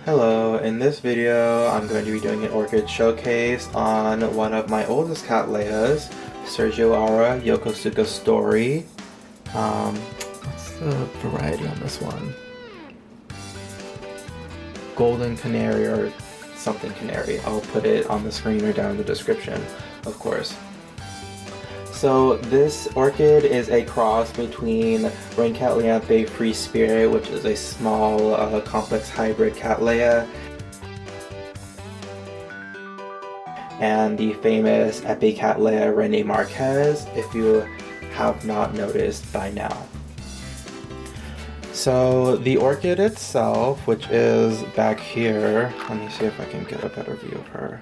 Hello, in this video I'm going to be doing an orchid showcase on one of my oldest Cattleyas, Sergioara Yokosuka Story. What's the variety on this one? Golden Canary or something Canary. I'll put it on the screen or down in the description, of course. So this orchid is a cross between Cattleya-type Free Spirit, which is a small complex hybrid Cattleya, and the famous epic Cattleya Rene Marquez, if you have not noticed by now. So the orchid itself, which is back here, let me see if I can get a better view of her.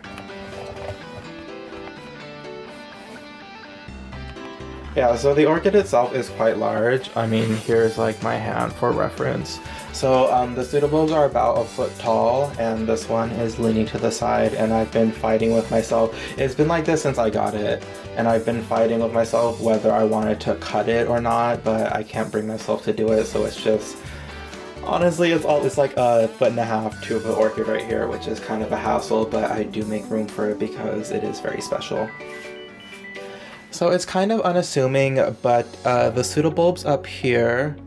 Yeah, so the orchid itself is quite large. I mean, here's like my hand for reference. So the pseudobulbs are about a foot tall, and this one is leaning to the side, and I've been fighting with myself. It's been like this since I got it, and I've been fighting with myself whether I wanted to cut it or not, but I can't bring myself to do it, so it's just... Honestly, it's like a foot and a half to the orchid right here, which is kind of a hassle, but I do make room for it because it is very special. So it's kind of unassuming, but the pseudobulbs up here,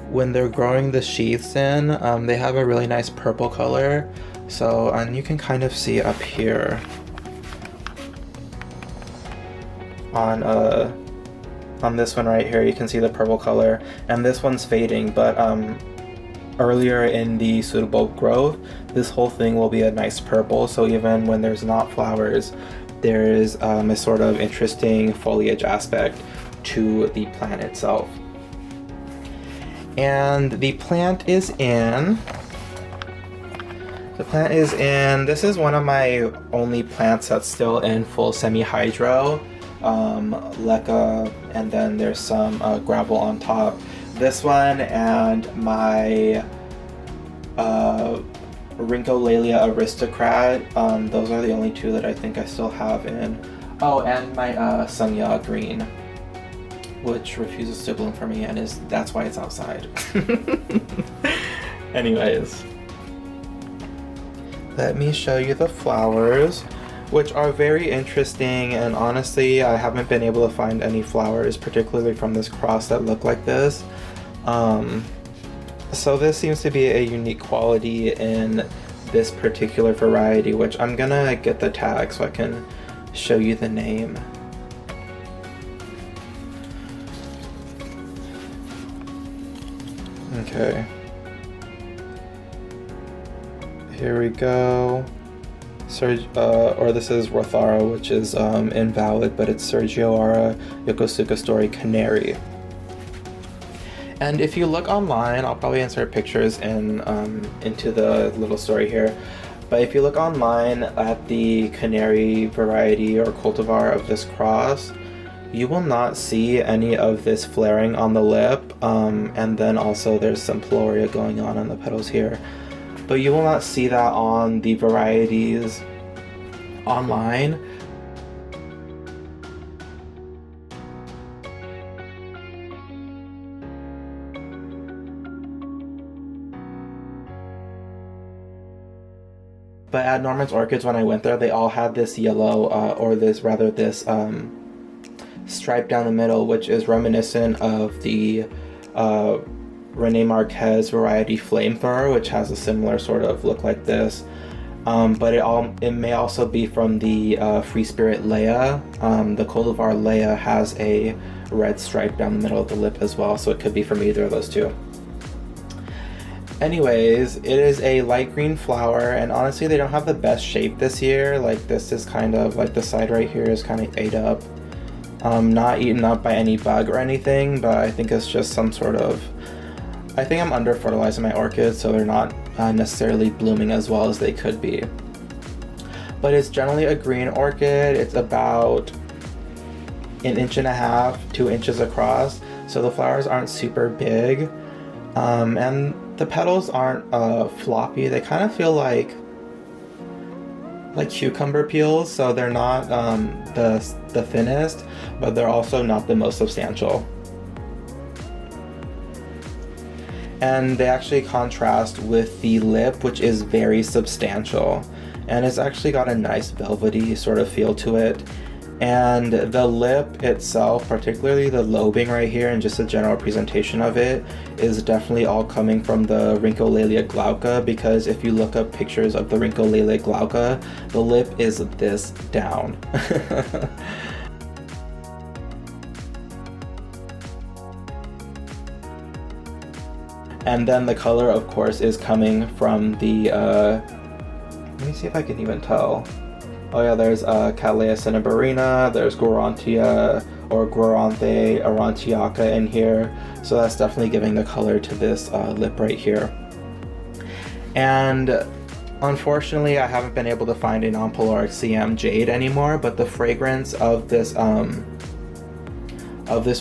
when they're growing the sheaths in, they have a really nice purple color. So, and you can kind of see up here on this one right here, you can see the purple color, and this one's fading, but earlier in the pseudobulb growth, this whole thing will be a nice purple, so even when there's not flowers, there is a sort of interesting foliage aspect to the plant itself. And the plant is in... This is one of my only plants that's still in full semi-hydro. Leca, and then there's some gravel on top. This one and my Rhincolalia aristocrat, those are the only two that I think I still have in. Oh, and my Sungya green, which refuses to bloom for me, and that's why it's outside. Anyways, let me show you the flowers, which are very interesting, and honestly I haven't been able to find any flowers, particularly from this cross, that look like this. So this seems to be a unique quality in this particular variety, which I'm gonna get the tag so I can show you the name. Okay. Here we go. Or this is Rothara, which is invalid, but it's Sergioara Yokosuka Story Canary. And if you look online, I'll probably insert pictures into the little story here, but if you look online at the Canary variety or cultivar of this cross, you will not see any of this flaring on the lip, and then also there's some peloria going on the petals here, but you will not see that on the varieties online. But at Norman's Orchids, when I went there, they all had this yellow, this stripe down the middle, which is reminiscent of the Rene Marquez variety Flamethrower, which has a similar sort of look like this. But it may also be from the Free Spirit Leia. The cultivar Leia has a red stripe down the middle of the lip as well, so it could be from either of those two. Anyways, it is a light green flower, and honestly they don't have the best shape this year. Like, this is kind of like, the side right here is kind of ate up. Not eaten up by any bug or anything, but I think it's just some sort of... I think I'm under fertilizing my orchids, so they're not necessarily blooming as well as they could be. But it's generally a green orchid. It's about 1.5 inches, 2 inches across, so the flowers aren't super big. And the petals aren't floppy. They kind of feel like cucumber peels, so they're not the thinnest, but they're also not the most substantial. and they actually contrast with the lip, which is very substantial, and it's actually got a nice velvety sort of feel to it. And the lip itself, particularly the lobing right here and just the general presentation of it, is definitely all coming from the Rhyncholalia glauca, because if you look up pictures of the Rhyncholalia glauca, the lip is this down. And then the color, of course, is coming from the, let me see if I can even tell. Oh yeah, there's Cattleya cinnabarina, there's Guarantia or Guaranthe aurantiaca in here, so that's definitely giving the color to this lip right here. And unfortunately, I haven't been able to find a non-polaric CM Jade anymore, but the fragrance of this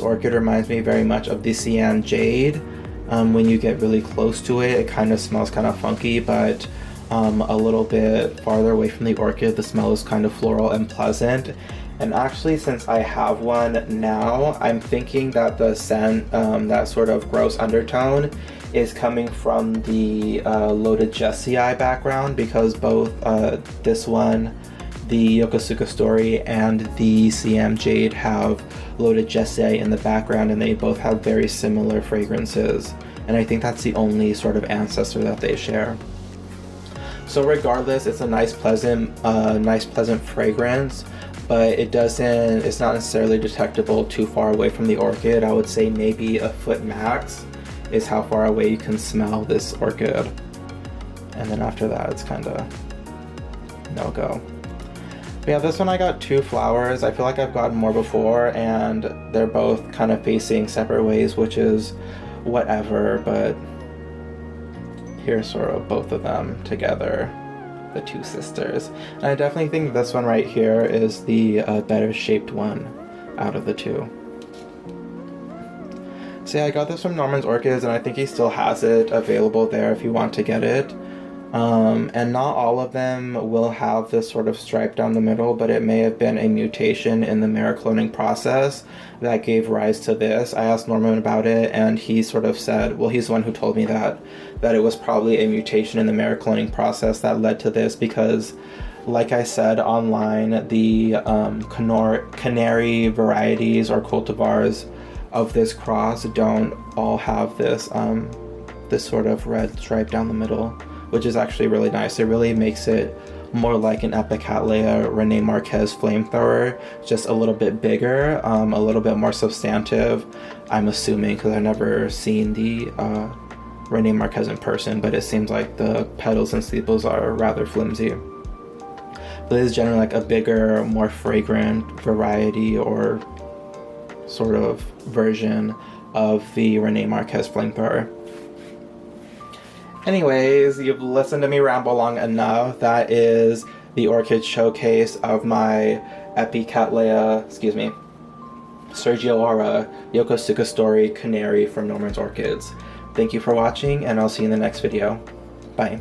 orchid reminds me very much of the CM Jade. When you get really close to it, it kind of smells kind of funky, but a little bit farther away from the orchid, the smell is kind of floral and pleasant. And actually, since I have one now, I'm thinking that the scent, that sort of gross undertone, is coming from the loaded Jessii background, because both this one, the Yokosuka Story, and the CM Jade have loaded Jessii in the background, and they both have very similar fragrances. And I think that's the only sort of ancestor that they share. So regardless, it's a nice pleasant fragrance, but it's not necessarily detectable too far away from the orchid. I would say maybe a foot max is how far away you can smell this orchid. And then after that, it's kind of no-go. But yeah, this one I got 2 flowers. I feel like I've gotten more before, and they're both kind of facing separate ways, which is whatever, but here's sort of both of them together, the 2 sisters. And I definitely think this one right here is the better shaped one out of the 2. So yeah, I got this from Norman's Orchids, and I think he still has it available there if you want to get it. And not all of them will have this sort of stripe down the middle, but it may have been a mutation in the mare cloning process that gave rise to this. I asked Norman about it, and he sort of said, well, he's the one who told me that it was probably a mutation in the mare cloning process that led to this, because like I said online, the Canary varieties or cultivars of this cross don't all have this this sort of red stripe down the middle, which is actually really nice. It really makes it more like an Cattleya Rene Marquez flamethrower, just a little bit bigger, a little bit more substantive, I'm assuming, because I've never seen the Rene Marquez in person, but it seems like the petals and sepals are rather flimsy. But it is generally like a bigger, more fragrant variety or sort of version of the Rene Marquez flamethrower. Anyways, you've listened to me ramble long enough. That is the orchid showcase of my Sergioara Yokosuka Story Canary from Norman's Orchids. Thank you for watching, and I'll see you in the next video. Bye.